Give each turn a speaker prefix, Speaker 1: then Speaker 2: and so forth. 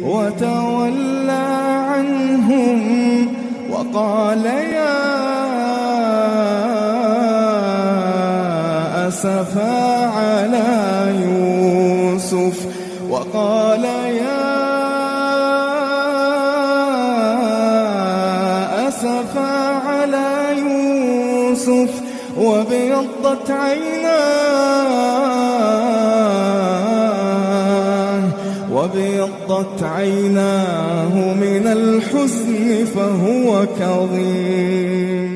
Speaker 1: وتولى عنهم وقال يا أسفا على يوسف وقال يا أسفا على يوسف وابيضت عيناه من الحزن فهو كظيم.